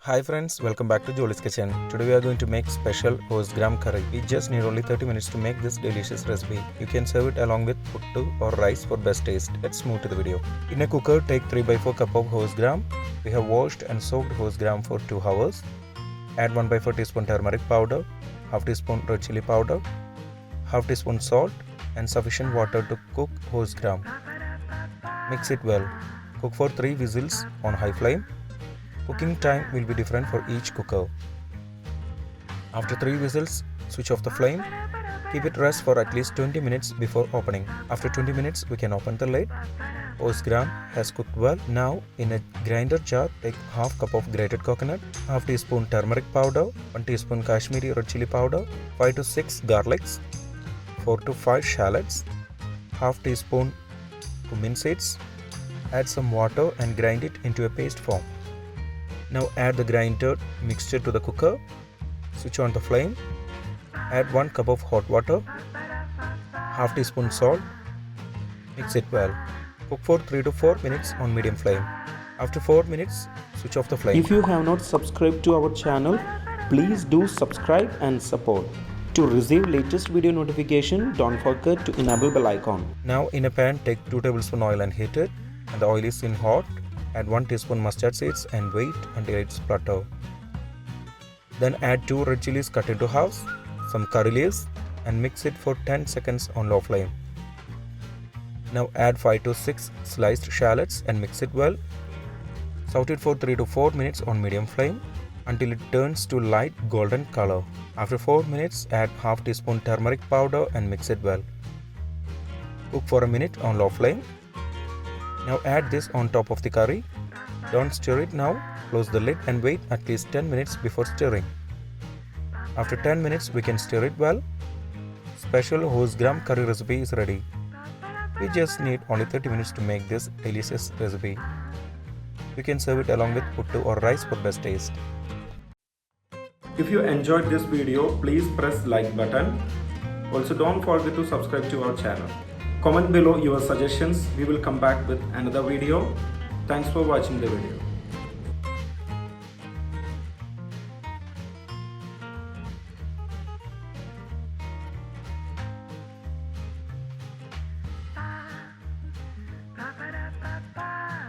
Hi friends, welcome back to Jolys kitchen. Today we are going to make special roast gram curry. We just need only 30 minutes to make this delicious recipe. You can serve it along with puttu or rice for best taste. Let's move to the video. In a cooker, take 3/4 cup of roast gram. We have washed and soaked roast gram for 2 hours. Add 1/4 teaspoon turmeric powder, half teaspoon red chilli powder, half teaspoon salt and sufficient water to cook roast gram. Mix it well. Cook for 3 whistles on high flame. Cooking time will be different for each cooker. After 3 whistles, switch off the flame. Keep it rest for at least 20 minutes before opening. After 20 minutes, we can open the lid. Roast gram has cooked well. Now, in a grinder jar, take half cup of grated coconut, half teaspoon turmeric powder, 1 teaspoon Kashmiri red chili powder, 5 to 6 garlics, 4 to 5 shallots, half teaspoon cumin seeds. Add some water and grind it into a paste form. Now add the grinded mixture to the cooker. Switch on the flame. Add 1 cup of hot water, half teaspoon salt. Mix it well. Cook for 3 to 4 minutes on medium flame. After 4 minutes, switch off the flame. If you have not subscribed to our channel, please do subscribe and support. To receive latest video notification, don't forget to enable bell icon. Now in a pan, take 2 tablespoon oil and heat it. And the oil is in hot. Add 1 teaspoon mustard seeds and wait until it sputters. Then add 2 red chilies cut into halves, some curry leaves and mix it for 10 seconds on low flame. Now add 5 to 6 sliced shallots and mix it well. Saute it for 3 to 4 minutes on medium flame until it turns to light golden color. After 4 minutes, add half teaspoon turmeric powder and mix it well. Cook for a minute on low flame. Now add this on top of the curry. Don't stir it now. Close the lid and wait at least 10 minutes before stirring. After 10 minutes, we can stir it well. Special roast gram curry recipe is ready. We just need only 30 minutes to make this delicious recipe. You can serve it along with puttu or rice for best taste. If you enjoyed this video, please press like button. Also don't forget to subscribe to our channel. Comment below your suggestions. We will come back with another video. Thanks for watching the video.